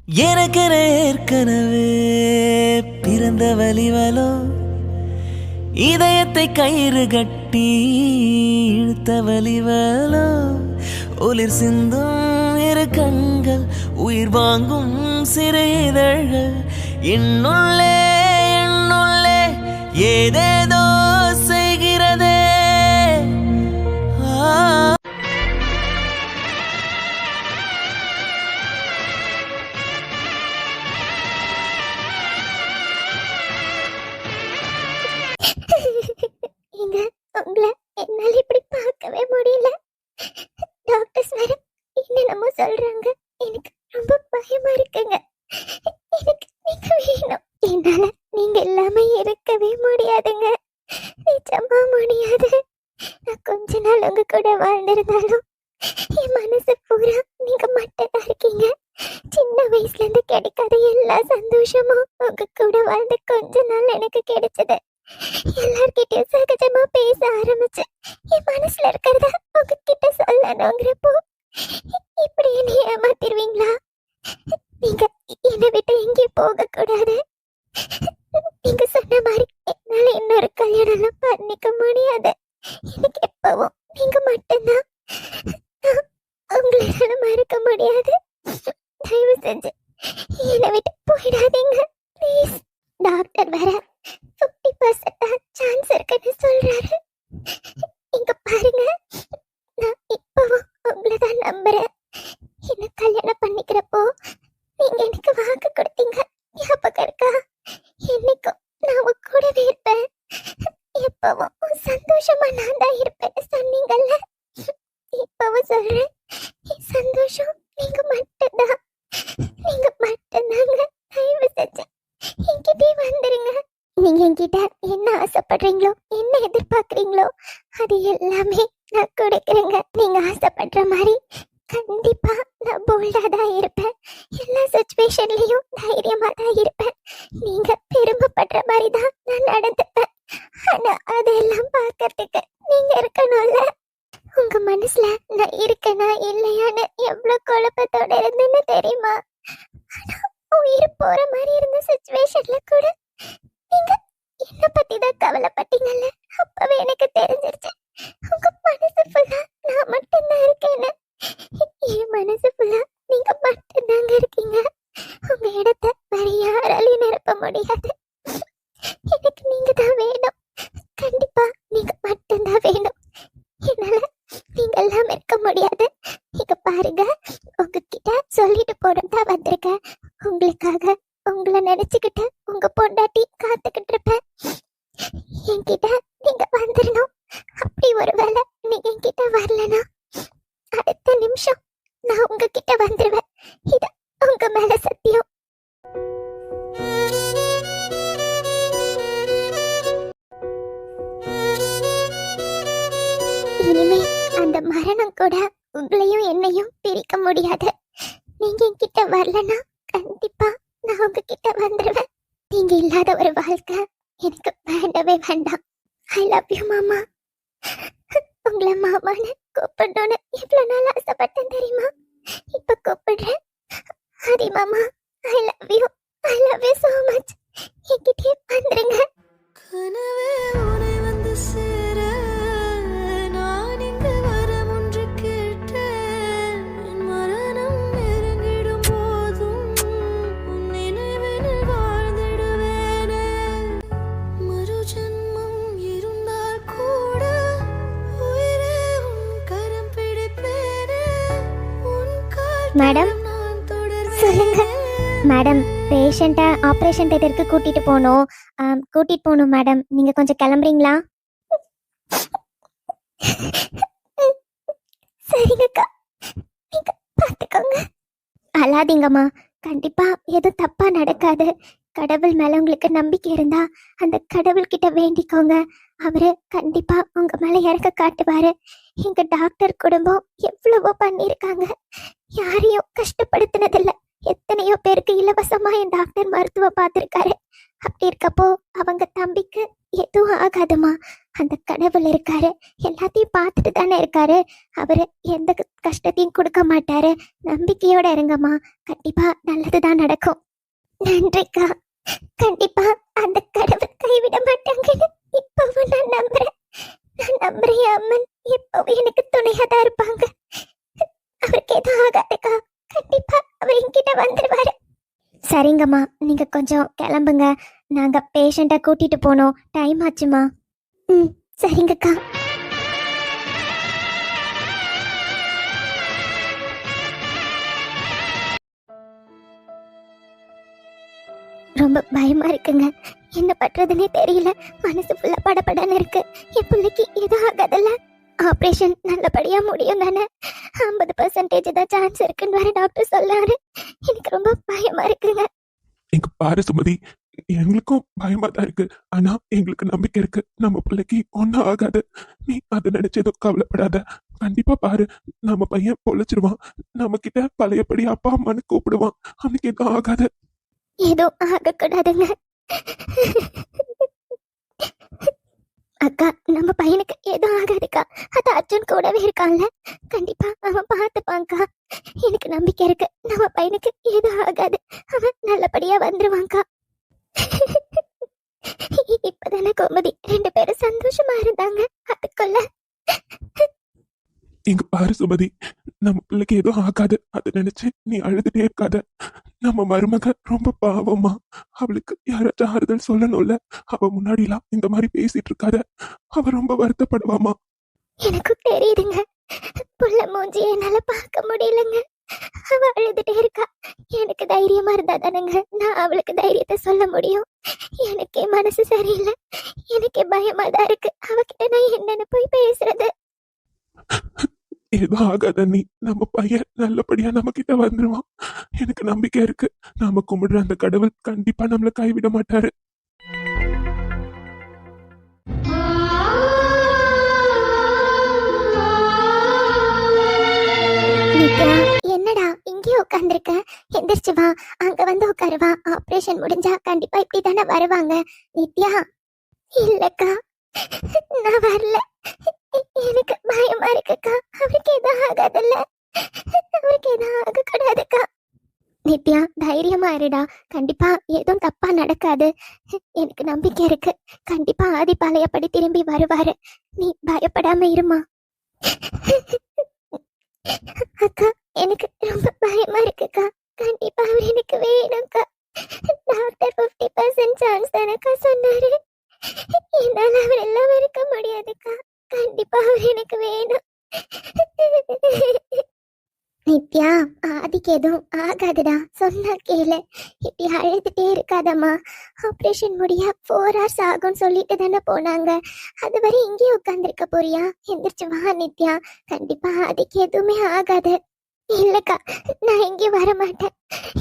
எனக்கென ஏற்கனவே பிறந்த வலிவலோ, இதயத்தை கயிறு கட்டி இழுத்த வலிவலோ, ஒளிர் சிந்தும் இரு கண்கள், உயிர் வாங்கும் சிறு இதழ்கள், என்னுள்ளே என்னுள்ளே ஏதேதோ செய்கிறதே. நீங்க உங்களை என்னால இப்படி பார்க்கவே முடியல. டாக்டர்ஸ் வேற என்னென்னமோ சொல்றாங்க. எனக்கு ரொம்ப பயமா இருக்குங்க. எனக்கு நீங்க வேணும். என்னால நீங்க இல்லாம இருக்கவே முடியாதுங்க. நிஜமா முடியாது. நான் கொஞ்ச நாள் உங்க கூட வாழ்ந்திருந்தாலும் என் மனசு பூரா நீங்க மட்டும்தான் இருக்கீங்க. சின்ன வயசுல இருந்து கிடைக்காத எல்லா சந்தோஷமும் உங்க கூட வாழ்ந்த கொஞ்ச நாள் எனக்கு கிடைச்சது. எல்லார்கிட்டயும் சகஜமா பேச ஆரம்பிச்சு என் மனசுல இருக்கிறத உங்ககிட்ட சொல்லணுங்கிறப்போ இப்படி என்ன ஏமாத்திருவீங்களா? நீங்க என்னை விட்டு எங்கேயும் போக கூடாது. நீங்க சொன்ன மாதிரி என்னால இன்னொரு கல்யாணம் பண்ணிக்க முடியாது. எனக்கு எப்பவும் நீங்க மட்டும்தான். உங்களால மறக்க முடியாது. தயவு செஞ்சு என்னை விட்டு போயிடாதீங்க ப்ளீஸ். டாக்டர் வேற 50% சான்ஸ் இருக்குன்னு சொல்றாரு. இங்க பாருங்க, நான் இப்பவும் உங்களை தான் நம்புறேன். என்ன கல்யாணம் பண்ணிக்கிறப்போ நீங்க எனக்கு வாக்கு கொடுத்தீங்க, ஞாபகம் இருக்கா? என்னைக்கும் நான் உங்க கூடவே இருப்பேன், எப்பவும் சந்தோஷமா நான் தான் இருப்பேன்னு சொன்னீங்கல்ல. இப்பவும் சொல்றேன், என் சந்தோஷம் நீங்க மட்டும்தான். நீங்க மட்டும்தாங்க. தயவு செஞ்சு என்கிட்டே வந்துருங்க. நீங்க என்கிட்ட என்ன ஆசைப்படுறீங்களோ, என்ன எதிர்பார்க்கறீங்களோ அது எல்லாமே நான் கொடுக்குறேங்க. நீங்க ஆசைப்படுற மாதிரி கண்டிப்பா நான் போல்டா தான் இருப்பேன். எல்லா சுச்சுவேஷன்லயும் தைரியமா தான் இருப்பேன். நீங்க பெருமைப்படுற மாதிரி தான் நான் நடந்துப்பேன். ஆனா அதெல்லாம் பார்க்கறதுக்கு நீங்க இருக்கணும்ல. உங்க மனசுல நான் இருக்கேனா இல்லையான்னு எவ்வளவு குழப்பத்தோட இருந்தேன்னு தெரியுமா? ஆனா உயிர் போற மாதிரி இருந்த சுச்சுவேஷன்ல கூட நீங்க என்ன பத்தி தான் கவலைப்பட்டீங்கல்ல. அப்பவே எனக்கு தெரிஞ்சிருச்சு உங்க மனசு ஃபுல்லா நான் மட்டும்தான் இருக்கேன்னு. என் மனசு ஃபுல்லா நீங்க மட்டும்தாங்க இருக்கீங்க. உங்க இடத்த வேற யாராலையும் நிரப்ப முடியாது. எனக்கு நீங்க தான் வேணும். கண்டிப்பா நீங்க மட்டும்தான் வேணும். என்னால நீங்க எல்லாம் இருக்க முடியாது. நீங்க பாருங்க, உங்ககிட்ட சொல்லிட்டு போடும் தான் வந்திருக்கேன். உங்களுக்காக உங்களை நினைச்சுக்கிட்டு உங்க பொண்டாட்டி காத்துக்கிட்டு இருப்பேன். என்கிட்ட நீங்க வந்துடணும். அப்படி ஒருவேளை நீங்க என்கிட்ட வரலனா அடுத்த நிமிஷம் நான் உங்ககிட்ட வந்துருவேன். இது உங்க மேல சத்தியம். இனிமே அந்த மரணம் கூட உங்களையும் என்னையும் பிரிக்க முடியாது. நீங்க என்கிட்ட வரலனா கண்டிப்பா நான் உங்ககிட்ட வந்துருவேன். நீங்க இல்லாத ஒரு வாழ்க்கை எனக்கு வேண்டவே வேண்டாம். ஐ லவ் யூ மாமா. உங்களை மாமான்னு கூப்பிடணும்னு எவ்வளவு நாள் ஆசைப்பட்டேன் தெரியுமா? இப்ப கூப்பிடுறேன். ஹரி மாமா, I love you. I love you so much. என்கிட்டே வந்துருங்க. கனவே உனை வந்து சேர நான் இங்கு வரம் ஒன்று கேட்டேன். என் மரணம் நெருங்கிடும் போதும் உன் நினைவினில் வாழ்ந்திடுவேனே. மறு ஜென்மம் இருந்தால் கூட உயிரே உன் கரம் பிடிப்பேனே. உன் மேடம், கால் நான் தொடர்வேன். சொல்லுங்க மேடம். பேஷண்ட்டை ஆப்ரேஷன் தேட்டருக்கு கூட்டிட்டு போகணும் மேடம். நீங்க கொஞ்சம் கிளம்புறீங்களா? சரிங்கக்கா, நீங்க பார்த்துக்கோங்க. அழாதீங்கம்மா. கண்டிப்பா எதுவும் தப்பா நடக்காது. கடவுள் மேல உங்களுக்கு நம்பிக்கை இருந்தா அந்த கடவுள்கிட்ட வேண்டிக்கோங்க. அவரு கண்டிப்பா உங்க மேல இறக்க காட்டுவாரு. எங்க டாக்டர் குடும்பம் எவ்வளவோ பண்ணியிருக்காங்க. யாரையும் கஷ்டப்படுத்தினதில்ல. எத்தனையோ பேருக்கு இலவசமா என் டாக்டர் மருத்துவம் பார்த்திருக்காரு. அப்படி இருக்கப்போ அவங்க தம்பிக்கு எதுவும் ஆகாதுமா. அந்த கடவுள் இருக்காரு, எல்லாத்தையும் பார்த்துட்டு தானே இருக்காரு. அவரு எந்த கஷ்டத்தையும் கொடுக்க மாட்டாரு. நம்பிக்கையோட இருங்கம்மா, கண்டிப்பா நல்லதுதான் நடக்கும். நன்றிக்கா. கண்டிப்பா அந்த கடவுள் கைவிட மாட்டாங்கன்னு இப்பவும் நான் நம்புறேன். நான் நம்புறேன் என் அம்மன் எப்பவும் எனக்கு துணையா தான் இருப்பாங்க. அவருக்கு எதுவும் ஆகாதுக்கா. கண்டிப்பா அவர் என்கிட்ட வந்துடுவாரு. சரிங்கம்மா, நீங்க கொஞ்சம் கிளம்புங்க. நாங்க பேஷண்ட்டை கூட்டிட்டு போனோம், டைம் ஆச்சுமா. ம், சரிங்கக்கா. ரொம்ப பயமா இருக்குங்க. என்ன பண்றதுன்னே தெரியல. மனசு ஃபுல்லா படபடன்னு இருக்கு. என் பிள்ளைக்கு எதுவும் ஆகாதல்ல? ஆப்ரேஷன் நல்லபடியா முடியும் தானே? 50% தான் சான்ஸ் இருக்குன்னு வேற டாக்டர் சொல்லாரு. எனக்கு ரொம்ப பயமா இருக்குங்க. இங்க பாரு சுமதி, எங்களுக்கும் பயமா தான் இருக்கு. ஆனா எங்களுக்கு நம்பிக்கை இருக்கு, நம்ம பிள்ளைக்கு ஒன்னும் ஆகாது. நீ அதை நினைச்சு எதுவும் கவலைப்படாத. கண்டிப்பா பாரு, நம்ம பையன் பொழைச்சிருவான். நம்ம கிட்ட பழையபடி அப்பா அம்மான்னு கூப்பிடுவான். அவனுக்கு எதுவும் ஆகாது. எதுவும் ஆகக்கூடாதுங்க. அக்கா, நம்ம பையனுக்கு எதுவும் ஆகாதுக்கா. அது அர்ஜுன் கூடவே இருக்கான்ல, கண்டிப்பா அவன் பார்த்துப்பான்க்கா. எனக்கு நம்பிக்கை இருக்கு, நம்ம பையனுக்கு எதுவும் ஆகாது. அவன் நல்லபடியா வந்துருவான்க்கா. இப்பதானே கோமதி 2 பேரும் சந்தோஷமா இருந்தாங்க. அதுக்குள்ள இங்க பாரு சுமதி, நம்ம பிள்ளைக்கு எதுவும் ஆகாது. அதை நினைச்சு நீ அழுதுட்டே இருக்காத. நம்ம மருமக ரொம்ப பாவமா, அவளுக்கு யாராச்சும் ஆறுதல் சொல்லணும்ல. அவ முன்னாடிலாம் இந்த மாதிரி பேசிட்டு இருக்காத, அவ ரொம்ப வருத்தப்படுவாமா. எனக்கும் தெரியுதுங்க. புள்ள மூஞ்சி என்னால பார்க்க முடியலங்க. அவ அழுதுட்டே இருக்கா. எனக்கு தைரியமா இருந்தா தானேங்க நான் அவளுக்கு தைரியத்தை சொல்ல முடியும். எனக்கே மனசு சரியில்லை. எனக்கே பயமா தான் இருக்கு. அவகிட்ட நான் என்னன்னு போய் பேசுறது? எதுவும் ஆகாத நீ. நம்ம பையன் நல்லபடியா நம்ம கிட்ட வந்துருவான். எனக்கு நம்பிக்கை இருக்கு. நாம கும்பிடுற அந்த கடவுள் கண்டிப்பா நம்மள கைவிட மாட்டாரு. நித்யா, என்னடா இங்கேயே உட்காந்துருக்க? எந்திரிச்சு வா, அங்க வந்து உட்காருவா. ஆபரேஷன் முடிஞ்சா கண்டிப்பா இப்படி தானே வருவாங்க. நித்யா. இல்லக்கா, நான் வரல. எனக்கு பயமா இருக்குக்கா. அவருக்கு எதுவும் ஆகாதுல்ல? அவருக்கு எதுவும் ஆகக்கூடாதுக்கா. நித்யா, தைரியமா இருடா. கண்டிப்பா எதுவும் தப்பா நடக்காது. எனக்கு நம்பிக்கை இருக்கு. கண்டிப்பா ஆதி பழையபடி திரும்பி வருவாரு. நீ பயப்படாம இருமா. அக்கா, எனக்கு ரொம்ப பயமா இருக்குக்கா. கண்டிப்பா அவர் எனக்கு வேணும்க்கா. டாக்டர் 50% சான்ஸ் தானக்கா சொன்னாரு. என்னால அவர் எல்லாம் இருக்க முடியாதுக்கா. கண்டிப்பா அவர் எனக்கு வேணும். நித்யா, ஆதிக்கு எதுவும் ஆகாதுடா. சொன்னா கேளு. இப்படி அழுதுட்டே இருக்காதம்மா. ஆப்ரேஷன் முடிய 4 hours ஆகும்னு சொல்லிட்டு தானே போனாங்க. அதுவரை இங்கேயே உட்காந்துருக்க போறியா? எந்திரிச்சு வா நித்யா. கண்டிப்பா ஆதிக்கு எதுவுமே ஆகாது. இல்லக்கா, நான் எங்கேயும் வர மாட்டேன்.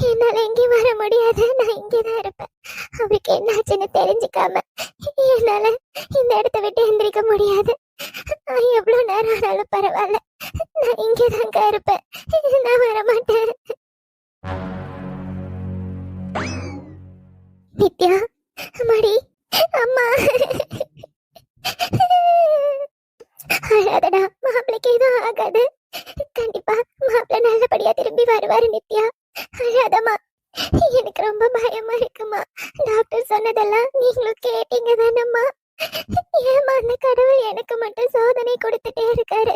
என்னால எங்கேயும் வர முடியாது. நான் இங்கேதான் இருப்பேன். அவருக்கு என்னாச்சுன்னு தெரிஞ்சுக்காம என்னால இந்த இடத்த விட்டு எந்திரிக்க முடியாது. எவ்வளவு நேரம் ஆனாலும் பரவாயில்ல, நான் இங்கேதாங்க இருப்பேன். நான் வர மாட்டேன். நித்யா, மடி, அம்மா. அழாதடா, மாப்பிளைக்கு எதுவும் ஆகாது. கண்டிப்பா மாப்பிள்ளை நல்லபடியா திரும்பி வருவாரு. நித்யா, அழாதம்மா. எனக்கு ரொம்ப பயமா இருக்குமா. டாக்டர் சொன்னதெல்லாம் நீங்களும் கேட்டீங்க தானம்மா? ஏமா அந்த கடவுள் எனக்கு மட்டும் சோதனை கொடுத்துட்டே இருக்காரு?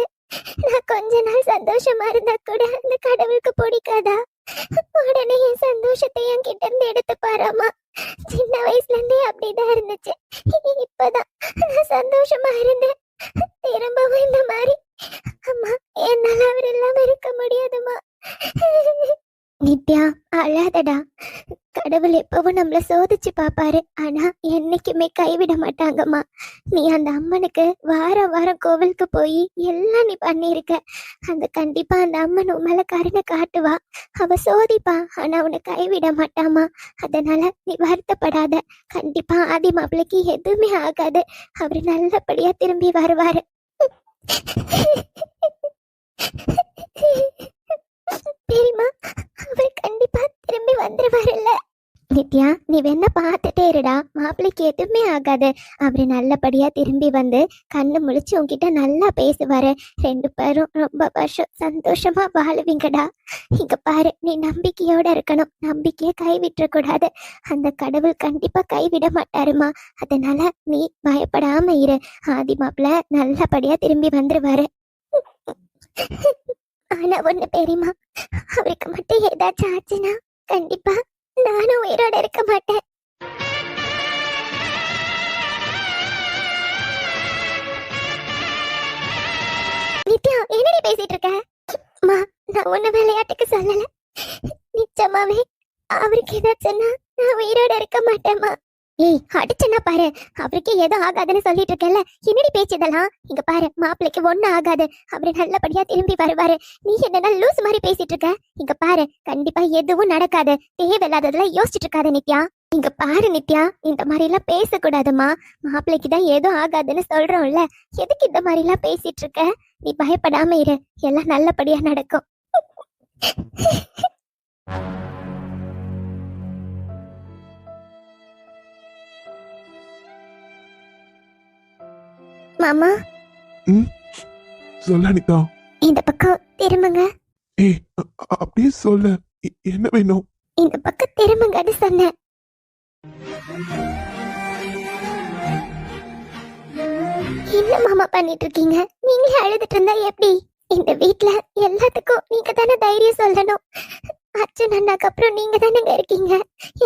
நான் கொஞ்ச நாள் சந்தோஷமா இருந்தா கூட அந்த கடவுளுக்கு பிடிக்காதா? உடனே என் சந்தோஷத்தை என் கிட்ட இருந்து எடுத்து பாராமா. சின்ன வயசுல இருந்தே அப்படிதான் இருந்துச்சு. இப்பதான் நான் சந்தோஷமா இருந்தேன். திரும்பவும் இந்த மாதிரி அம்மா, என்னால அவர் எல்லாம் இருக்க முடியாதுமா. நித்யா, அழாதடா. கடவுள் எப்பவும் நம்மள சோதிச்சு பாப்பாரு. ஆனா என்னைக்குமே கைவிட மாட்டாங்கம்மா. நீ அந்த அம்மனுக்கு வாரம் வாரம் கோவிலுக்கு போய் எல்லாம் நீ பண்ணிருக்க. அந்த கண்டிப்பா அந்த அம்மன் உன் மேல கருணை காட்டுவா. அவ சோதிப்பா, ஆனா உன்னை கைவிட மாட்டாமா. அதனால நீ வருத்தப்படாத. கண்டிப்பா ஆதி மாப்பிளைக்கு எதுவுமே ஆகாது. அவரு நல்லபடியா திரும்பி வருவாரு. தெரியுமா, அவர் கண்டிப்பா திரும்பி வந்துருவாருல்ல? நித்யா, நீ வேணா பார்த்துட்டே இருடா, மாப்பிள்ளைக்கு எதுவுமே ஆகாது. அவரு நல்லபடியா திரும்பி வந்து கண்ணு முழிச்சு உன்கிட்ட நல்லா பேசுவாரு. 2 பேரும் ரொம்ப வருஷம் சந்தோஷமா வாழுவீங்கடா. இங்க பாரு, நீ நம்பிக்கையோட இருக்கணும், நம்பிக்கையை கைவிட்டுற கூடாது. அந்த கடவுள் கண்டிப்பா கைவிட மாட்டாருமா. அதனால நீ பயப்படாம இரு. ஆதி மாப்பிள்ள நல்லபடியா திரும்பி வந்துருவாரு. ஆனா ஒண்ணு பெரியமா, அவருக்கு மட்டும் ஏதாச்சும் ஆச்சுன்னா கண்டிப்பா நானும் உயிரோட இருக்க மாட்டேன். நித்யா, என்னடி பேசிட்டு இருக்க? அம்மா, நான் உன்ன விளையாட்டுக்கு சொல்லல. நிச்சயமாவே அவருக்கு ஏதாச்சுன்னா நான் உயிரோட இருக்க மாட்டேம்மா. ஏய், அடிச்சனா பாரு, அவருக்கு ஏதோ ஆகாதுன்னு சொல்லிட்டு இருக்கல. என்னடி பேச்சு இதெல்லாம்? இங்க பாரு, மாப்பிள்ளைக்கு ஒண்ணும் ஆகாது. அவரு நல்லபடியா திரும்பி வருவாரு. நீ என்ன லூஸ் மாதிரி பேசிட்டு இருக்க? இங்க பாரு, கண்டிப்பா எதுவும் நடக்காது. தேவையில்லாததெல்லாம் யோசிச்சுட்டு இருக்காத நித்யா. இங்க பாரு நித்யா, இந்த மாதிரி எல்லாம் பேசக்கூடாதுமா. மாப்பிள்ளைக்கு தான் ஏதோ ஆகாதுன்னு சொல்றோம்ல, எதுக்கு இந்த மாதிரி எல்லாம் பேசிட்டு இருக்க? நீ பயப்படாம இரு, எல்லாம் நல்லபடியா நடக்கும். மாமா, சொல்ல அனிதா. இந்த பக்கம் திரும்புங்க. ஏய், அப்படியே சொல்லு. என்ன வேணும்? இந்த பக்கம் திரும்புங்கன்னு சொன்னேன். என்ன மாமா பண்ணிட்டு இருக்கீங்க? நீங்களே அழுதுட்டு இருந்தா எப்படி? இந்த வீட்ல எல்லாத்துக்கும் நீங்க தானே தைரியம் சொல்லணும். அச்சன் அண்ணாக்கு அப்புறம் நீங்க தானேங்க இருக்கீங்க.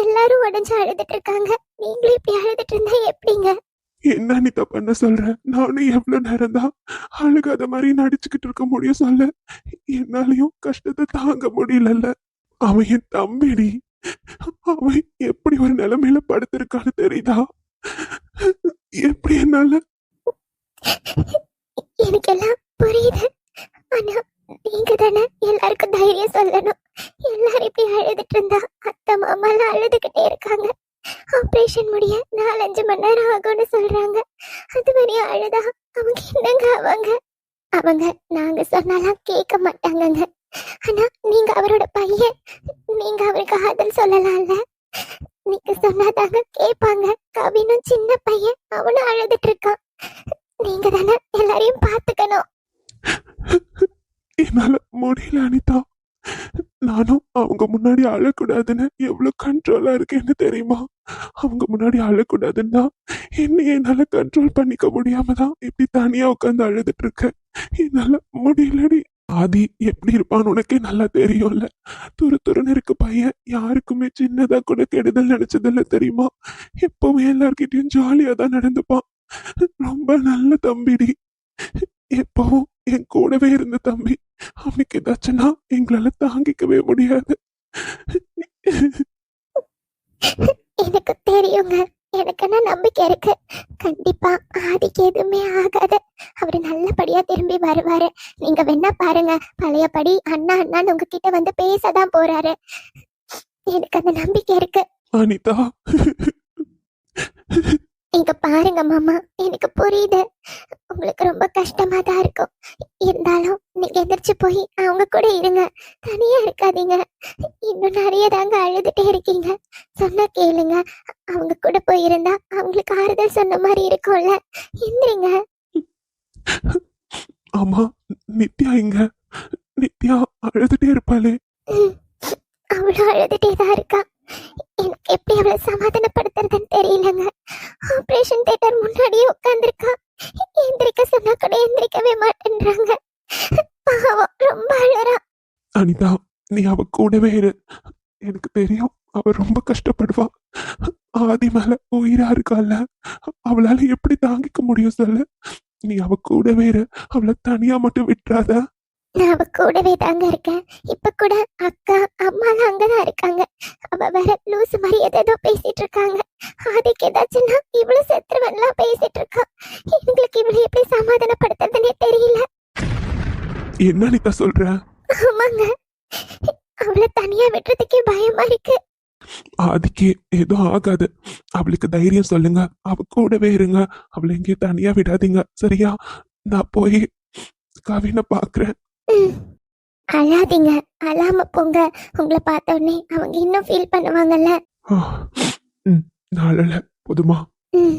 எல்லாரும் உடஞ்சு அழுதுட்டு இருக்காங்க. நீங்களே இப்படி அழுதுட்டு இருந்தா எப்படிங்க? என்ன அனிதா பண்ண சொல்ற? நானும் எவ்வளவு நேரம் தான் அழுகாத மாதிரி நடிச்சுக்கிட்டு இருக்க முடியும் சொல்ல? என்னாலையும் கஷ்டத்தை தாங்க முடியலல்ல. அவன் என் தம்பிடி. அவன் எப்படி ஒரு நிலைமையில படுத்திருக்கான்னு தெரியுதா? எப்படி என்னால? எனக்கு எல்லாம் புரியுது. ஆனா நீங்க தானே எல்லாருக்கும் தைரியம் சொல்லணும். எல்லாரும் இப்படி அழுதுட்டு இருந்தா அத்தை மாமா எல்லாம் அழுதுகிட்டே இருக்காங்க. ஆபரேஷன் முடிய 4-5 மணி நேரம் ஆகும்னு சொல்றாங்க. அது வரையும் அழுதா அவங்க என்னங்க அவங்க நாங்க சொன்னாலாம் கேட்க மாட்டாங்கங்க. ஆனா நீங்க அவரோட பையன், நீங்க அவருக்கு ஆதல் சொல்லலாம்ல. நீங்க சொன்னாதாங்க கேட்பாங்க. கவினும் சின்ன பையன், அவனும் அழுதுட்டு இருக்கான். நீங்க தானே எல்லாரையும் பாத்துக்கணும். என்னால முடியல அனிதா. நானும் அவங்க முன்னாடி அழக்கூடாதுன்னு எவ்வளவு கண்ட்ரோலா இருக்கேன்னு தெரியுமா? அவங்க முன்னாடி அழக்கூடாதுன்னா என்ன என்னால கண்ட்ரோல் பண்ணிக்க முடியாம தான் இப்படி தனியா உட்காந்து அழுதுட்டு இருக்கேன். என்னால முடியலடி. ஆதி எப்படி இருப்பான்னு உனக்கே நல்லா தெரியும்ல. துருன்னு இருக்க பையன், யாருக்குமே சின்னதா கூட கெடுதல் நினைச்சதில்ல தெரியுமா? எப்பவுமே எல்லார்கிட்டயும் ஜாலியா தான் நடந்துப்பான். ரொம்ப நல்ல தம்பிடி. எப்பவும் என் கூடவே இருந்த தம்பி. அவனுக்கு ஏதாச்சுன்னா எங்களால தாங்கிக்கவே முடியாது. எனக்கு தெரியுங்க. எனக்குன்னா நம்பிக்கை இருக்கு. கண்டிப்பா ஆதிக்கு எதுவுமே ஆகாது. அவரு நல்லபடியா திரும்பி வருவாரு. நீங்க வேணா பாருங்க, பழையபடி அண்ணா அண்ணான்னு உங்ககிட்ட வந்து பேசதான் போறாரு. எனக்கு அந்த நம்பிக்கை இருக்கு. அனிதா, இங்க பாருங்க மாமா, எனக்கு புரியுது. உங்களுக்கு ரொம்ப கஷ்டமா தான் இருக்கும். இருந்தாலும் நீங்க எந்திரிச்சு போய் அவங்க கூட இருங்க. தனியா இருக்காதீங்க. இன்னும் நிறைய தாங்க அழுதுட்டே இருக்கீங்க. சொன்னா கேளுங்க. அவங்க கூட போய் இருந்தா அவங்களுக்கு ஆறுதல் சொன்ன மாதிரி இருக்கும்ல. எந்திரிங்க. ஆமா, நித்யா இங்க. நித்யா அழுதுட்டே இருப்பாளே. அவளும் அழுதுட்டே தான் இருக்கா. எனக்கு எப்படி அவளை சமாதானப்படுத்துறதுன்னு தெரியலங்க. ஆபரேஷன் தியேட்டர் முன்னாடியே உட்கார்ந்துருக்கா. எந்திரிக்க சொன்னா கூட எந்திரிக்கவே மாட்டேன்றாங்க. பாவம், ரொம்ப அழறா. அனிதா, நீ அவ கூடவே இரு. எனக்கு தெரியும் அவ ரொம்ப கஷ்டப்படுவா. ஆதி மேல உயிரா இருக்கால, அவளால எப்படி தாங்கிக்க முடியும் சொல்லு? நீ அவ கூடவே இரு. அவளை தனியா மட்டும் விட்டுறாத. நான் அவ கூடவே தாங்க இருக்கேன். இப்ப கூட அக்கா அம்மாலாம் அங்கதான் இருக்காங்க. அவ வேற லூசு மாதிரி ஏதோ பேசிட்டு இருக்காங்க. அதுக்கு ஏதாச்சுன்னா இவ்வளவு செத்துருவன்லாம் பேசிட்டு இருக்கா. எங்களுக்கு இவ்வளவு எப்படி சமாதானப்படுத்துறதுன்னே தெரியல. என்ன அனிதா சொல்ற? ஆமாங்க, அவளை தனியா விட்டுறதுக்கே பயமா இருக்கு. ஆதிக்கு எதுவும் ஆகாது. அவளுக்கு தைரியம் சொல்லுங்க. அவ கூடவே இருங்க. அவளை எங்கேயும் தனியா விடாதீங்க, சரியா? நான் போய் கவினை பாக்குறேன். அழாதீங்க, அழாம போங்க. உங்களை பார்த்த உடனே அவங்க இன்னும் ஃபீல் பண்ணுவாங்கல்ல. ஆ, ம், நாளல போதுமா? ம்.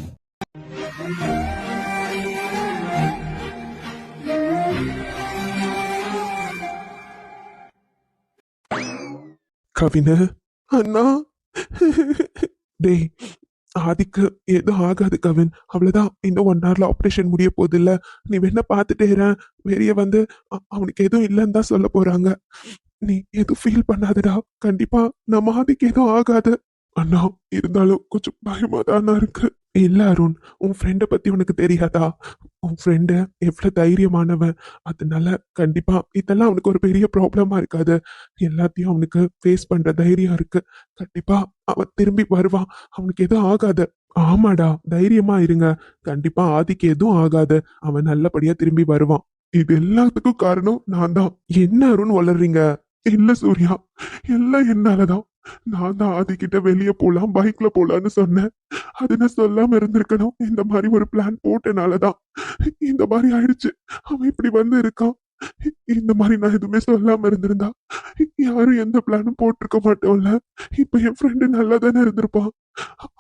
கவினு, அண்ணா. டேய், ஆதிக்கு எதுவும் ஆகாது கவின். அவ்வளவுதான். இன்னும் 1 hourல ஆபரேஷன் முடிய போகுது இல்ல. நீ வேணா பாத்துட்டே இரு. வெளிய வந்து அவனுக்கு எதுவும் இல்லைன்னு தான் சொல்ல போறாங்க. நீ எதுவும் ஃபீல் பண்ணாதடா. கண்டிப்பா நம்ம ஆதிக்கு எதுவும் ஆகாது. அண்ணா, இருந்தாலும் கொஞ்சம் பயமா தானா இருக்கு. இல்ல அருண், உன் ஃப்ரெண்ட பத்தி உனக்கு தெரியாதா? உன் ஃப்ரெண்டு எவ்வளவு தைரியமானவன். அதனால கண்டிப்பா இதெல்லாம் அவனுக்கு ஒரு பெரிய ப்ராப்ளமா இருக்காது. எல்லாத்தையும் அவனுக்கு ஃபேஸ் பண்ற தைரியம் இருக்கு. கண்டிப்பா அவன் திரும்பி வருவான். அவனுக்கு எதுவும் ஆகாது. ஆமாடா, தைரியமா இருங்க. கண்டிப்பா ஆதிக்கு எதுவும் ஆகாது. அவன் நல்லபடியா திரும்பி வருவான். இது எல்லாத்துக்கும் காரணம் நான் தான். என்ன அருண் வளர்றீங்க? இல்ல சூர்யா, எல்லாம் என்னாலதான். நான் தான் ஆதிக்கிட்ட வெளியே போலாம், பைக்ல போலான்னு சொன்னேன். அது நான் சொல்லாம இருந்திருக்கணும். இந்த மாதிரி ஒரு பிளான் போட்டனாலதான் இந்த மாதிரி ஆயிடுச்சு. அவன் இப்படி வந்து இருக்கான். இந்த மாதிரி நான் எதுவுமே சொல்லாம இருந்திருந்தா யாரும் எந்த பிளானும் போட்டிருக்க மாட்டோம்ல. இப்ப என் ஃப்ரெண்டு நல்லா தானே இருந்திருப்பான்.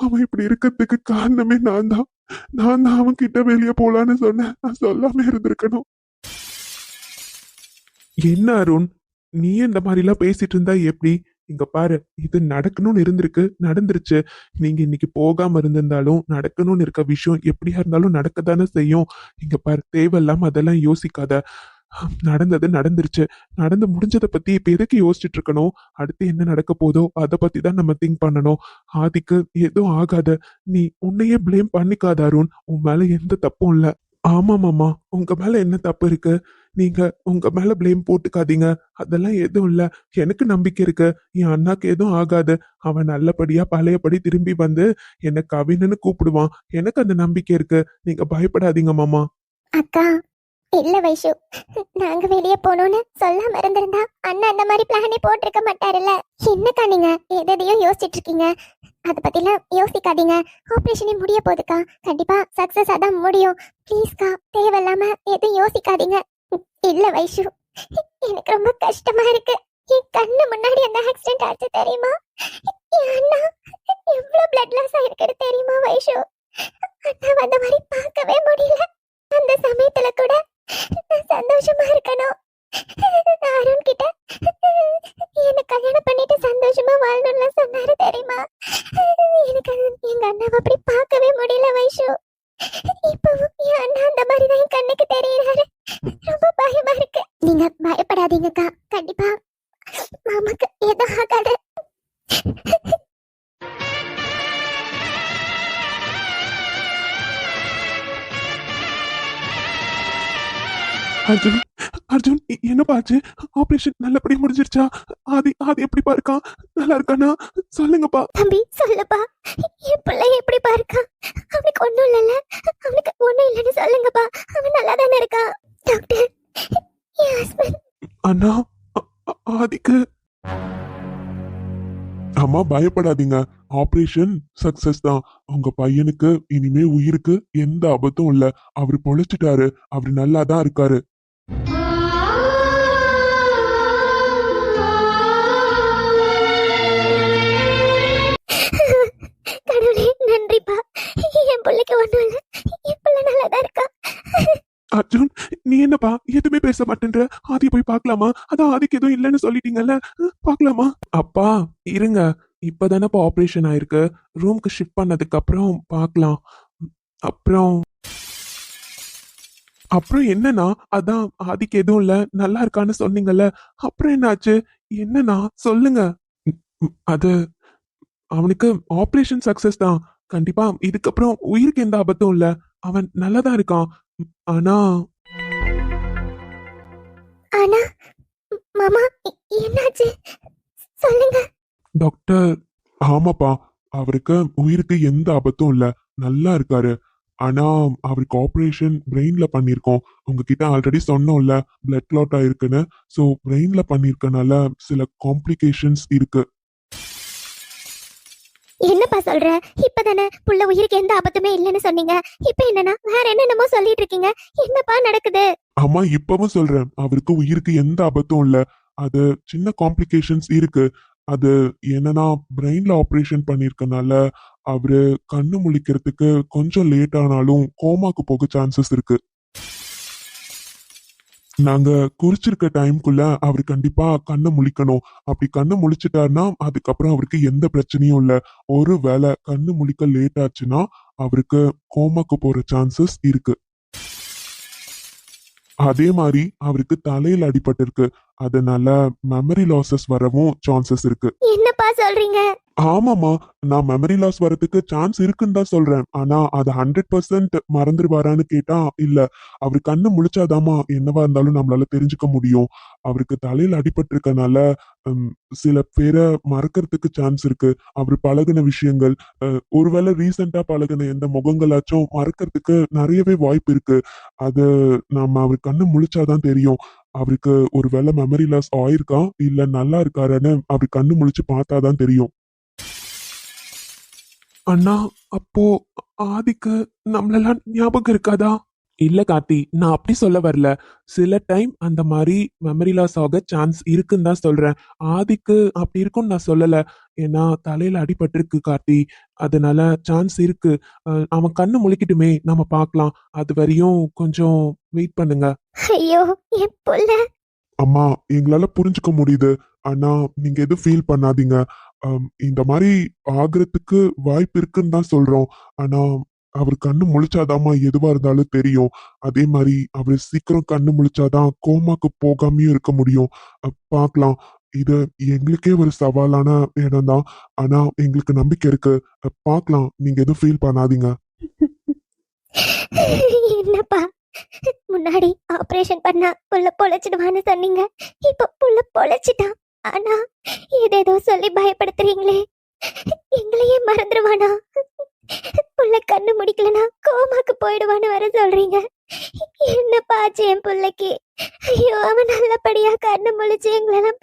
அவன் இப்படி இருக்கிறதுக்கு காரணமே நான் தான் அவன் கிட்ட வெளியே போலான்னு சொன்னேன். நான் சொல்லாம இருந்திருக்கணும். என்ன அருண், நீ இந்த மாதிரி எல்லாம் பேசிட்டு இருந்தா எப்படி? இங்க பாரு, இது நடக்கணும்னு இருந்திருக்கு, நடந்துருச்சு. நீங்க இன்னைக்கு போகாம இருந்திருந்தாலும் நடக்கணும்னு இருக்க விஷயம் எப்படியா இருந்தாலும் நடக்கத்தானே செய்யும். இங்க பாரு, தேவையில்லாம அதெல்லாம் யோசிக்காத. நடந்தது நடந்துருச்சு. நடந்து முடிஞ்சதை பத்தி இப்ப எதுக்கு யோசிச்சுட்டு இருக்கணும்? அடுத்து என்ன நடக்க போதோ அதை பத்தி தான் நம்ம திங்க் பண்ணணும். ஆதிக்கு எதுவும் ஆகாத. நீ உன்னையே ப்ளேம் பண்ணிக்காத அருண். உன் மேல எந்த தப்பும் இல்ல. ஆமா மாமா, உங்க மேல என்ன தப்பு இருக்கு? நீங்க உங்க மேல ப்ளேம் போட்டுக்காதீங்க. அதெல்லாம் எதுவும் இல்ல. எனக்கு நம்பிக்கை இருக்கு. என் அண்ணாக்கு எதுவும் ஆகாது. அவன் நல்லபடியா பழையபடி திரும்பி வந்து என்ன கவின்னு கூப்பிடுவான். எனக்கு அந்த நம்பிக்கை இருக்கு. நீங்க பயப்படாதீங்க மாமா. அக்கா, இல்ல வைஷு, நாங்க வெளியே போகணும்னு சொல்லாம இருந்திருந்தா அண்ணா அந்த மாதிரி பிளானே போட்டிருக்க மாட்டாருல்ல. என்னக்கா நீங்க எதையும் யோசிச்சுட்டு இருக்கீங்க? அதை பத்திலாம் யோசிக்காதீங்க. ஆபரேஷனே முடிய போகுதுக்கா. கண்டிப்பா சக்சஸ் தான் முடியும். ப்ளீஸ்க்கா, தேவையில்லாம எதுவும் யோசிக்காதீங்க. இல்ல வைஷு, எனக்கு ரொம்ப கஷ்டமா இருக்கு. என் கண்ணு முன்னாடி அந்த ஆக்சிடென்ட் ஆச்சு தெரியுமா? என் அண்ணா எவ்வளவு பிளட் லாஸ் ஆயிருக்குன்னு தெரியுமா வைஷு? அண்ணா அந்த மாதிரி பார்க்கவே முடியல. அந்த சமயத்துல கூட நான் சந்தோஷமா இருக்கணும். அருண் கிட்ட என்ன கல்யாணம் பண்ணிட்டு சந்தோஷமா வாழணும்னு சொன்னாரு தெரியுமா? எனக்கு எங்க அண்ணாவை அப்படி பார்க்கவே முடியல வைஷு. இப்போ என் அண்ணா அந்த மாதிரி தான் என் கண்ணுக்கு தெரியறாரு. ரொம்ப பயமா இருக்கு. நீங்க பயப்படாதீங்கக்கா. கண்டிப்பா மாமாக்கு எதுவும் ஆகாது. அர்ஜுன், அர்ஜுன், என்னப்பா ஆச்சு? ஆபரேஷன் நல்லபடியா முடிஞ்சிருச்சா? ஆதி ஆதி எப்படிப்பா இருக்கான்? நல்லா இருக்கானா? சொல்லுங்கப்பா. தம்பி சொல்லுப்பா, என் பிள்ளை எப்படிப்பா இருக்கான்? அவனுக்கு ஒண்ணும் இல்லைல்ல? அவனுக்கு ஒண்ணும் இல்லைன்னு சொல்லுங்கப்பா. அவன் நல்லா தானே இருக்கான்? டாக்டர், என் ஹஸ்பண்ட். அண்ணா, ஆதிக்கு. அம்மா பயப்படாதீங்க. ஆபரேஷன் சக்சஸ் தான். உங்க பையனுக்கு இனிமே உயிருக்கு எந்த ஆபத்தும் இல்ல. அவரு பொழைச்சிட்டாரு. அவரு நல்லா தான் இருக்காரு. கடவுளே நன்றிப்பா. என் பிள்ளைக்கு ஒண்ணும் இல்ல. என் பிள்ளை நல்லா தான் இருக்கா. அர்ஜுன், நீ என்னப்பா எதுவுமே பேச மாட்டேன்ற? ஆதி போய் பார்க்கலாமா? அதான் ஆதிக்கு எதுவும் இல்லைன்னு சொல்லிட்டீங்கல்ல, பார்க்கலாமா? அப்பா இருங்க, இப்பதானப்பா ஆபரேஷன் ஆயிருக்கு. ரூம்க்கு ஷிஃப்ட் பண்ணதுக்கு அப்புறம் பார்க்கலாம். அப்புறம் அப்புறம் என்னன்னா, அதான் ஆதிக்கு எதுவும் இல்ல, நல்லா இருக்கான்னு சொன்னீங்கல்ல. அப்புறம் என்னாச்சு? என்னன்னா சொல்லுங்க. அது அவனுக்கு ஆபரேஷன் சக்சஸ் தான். கண்டிப்பா இதுக்கப்புறம் உயிருக்கு எந்த ஆபத்தும் இல்ல. அவன் நல்லாதான் இருக்கான். ஆனா ஆனா மாமா, என்னாச்சு சொல்லுங்க. டாக்டர், ஆமாப்பா, அவருக்கு உயிருக்கு எந்த ஆபத்தும் இல்ல, நல்லா இருக்காரு. ஆனா அவருக்கு ஆபரேஷன் பிரெயின்ல பண்ணிருக்கோம். உங்ககிட்ட ஆல்ரெடி சொன்னோம்ல, பிளட் கிளாட் ஆயிருக்குன்னு. சோ பிரெயின்ல பண்ணிருக்கனால சில காம்ப்ளிகேஷன்ஸ் இருக்கு. என்னப்பா சொல்ற? இப்பதானே புள்ள உயிருக்கு எந்த ஆபத்துமே இல்லைன்னு சொன்னீங்க. இப்ப என்னன்னா வேற என்னென்னமோ சொல்லிட்டு இருக்கீங்க. என்னப்பா நடக்குது? ஆமா, இப்பவும் சொல்றேன், அவருக்கு உயிருக்கு எந்த ஆபத்தும் இல்ல. அது சின்ன காம்ப்ளிகேஷன்ஸ் இருக்கு. அது என்னன்னா பிரெயின்ல ஆபரேஷன் பண்ணிருக்கனால அவரு கண்ணு முழிக்கிறதுக்கு கொஞ்சம் லேட் ஆனாலும் கோமாக்கு போக சான்சஸ் இருக்கு. நாங்க குறிச்சிருக்க டைம்குள்ள அவர் கண்டிப்பா கண்ணை முழிக்கணும். அப்படி கண்ணை முழிச்சிட்டாருன்னா அதுக்கப்புறம் அவருக்கு எந்த பிரச்சனையும் இல்ல. ஒருவேளை கண்ணு முழிக்க லேட் ஆச்சுன்னா அவருக்கு கோமாக்கு போற சான்சஸ் இருக்கு. அதே மாதிரி அவருக்கு தலையில அடிபட்டிருக்கு. அதனால மெமரி லாசஸ் வரவும் சான்சஸ் இருக்கு. என்னப்பா சொல்றீங்க? ஆமாமா, நான் மெமரி லாஸ் வரதுக்கு சான்ஸ் இருக்குன்னு தான் சொல்றேன். ஆனா அது 100% மறந்துடுவாரான்னு கேட்டா இல்ல. அவரு கண்ணு முழிச்சாதாம்மா என்னவா இருந்தாலும் நம்மளால தெரிஞ்சுக்க முடியும். அவருக்கு தலையில அடிபட்டிருக்கனால ம், சில பேரை மறக்கறதுக்கு சான்ஸ் இருக்கு. அவரு பழகுன விஷயங்கள், ஒருவேளை ரீசெண்டா பழகுன எந்த முகங்களாச்சும் மறக்கறதுக்கு நிறையவே வாய்ப்பு இருக்கு. அது நம்ம அவர் கண்ணு முழிச்சாதான் தெரியும். அவருக்கு ஒருவேளை மெமரி லாஸ் ஆயிருக்கா இல்ல நல்லா இருக்காருன்னு அவர் கண்ணு முழிச்சு பார்த்தாதான் தெரியும். அண்ணா, அப்போ ஆதிக்கு நம்மளெல்லாம் ஞாபகம் இருக்காதா? இல்ல கார்த்தி, நான் அப்படி சொல்ல வரல. சில டைம் அந்த மாதிரி மெமரி லாஸ் ஆக சான்ஸ் இருக்குன்னு தான் சொல்றேன். ஆதிக்கு அப்படி இருக்கும்னு நான் சொல்லல. ஏன்னா தலையில அடிபட்டிருக்கு கார்த்தி. அதனால சான்ஸ் இருக்கு. அவன் கண்ணு முழிக்கட்டுமே, நம்ம பார்க்கலாம். அது வரையும் கொஞ்சம் வெயிட் பண்ணுங்க. ஐயோ, என் புள்ள. அம்மா, எங்களால புரிஞ்சுக்க முடியுது. ஆனா நீங்க எதுவும் ஃபீல் பண்ணாதீங்க. இந்த மாதிரி ஆகுறதுக்கு வாய்ப்பு இருக்குன்னு தான் சொல்றோம். ஆனா அவர் கண்ணு முழிச்சாதாம்மா எதுவா இருந்தாலும் தெரியும். அதே மாதிரி அவர் சீக்கிரம் கண்ணு முழிச்சாதான் கோமாக்கு போகாமயும் இருக்க முடியும். பார்க்கலாம். இது எங்களுக்கே ஒரு சவாலான இடம் தான். ஆனா எங்களுக்கு நம்பிக்கை இருக்கு. பார்க்கலாம். நீங்க எதுவும் ஃபீல் பண்ணாதீங்க. என்னப்பா, முன்னாடி ஆபரேஷன் பண்ணா புள்ள பொழைச்சிடுவான்னு சொன்னீங்க. இப்ப புள்ள பொழைச்சிட்டான். ஆனா ஏதேதோ சொல்லி பயப்படுத்துறீங்களே. எங்களையே மறந்துடுவானா? புள்ள கண்ணு முடிக்கலனா கோமாக்கு போயிடுவான்னு வர சொல்றீங்க. என்னப்பா ஆச்சு என் புள்ளைக்கு? ஐயோ, அவன் நல்லபடியா கண்ணு முழிச்சு எங்களெல்லாம்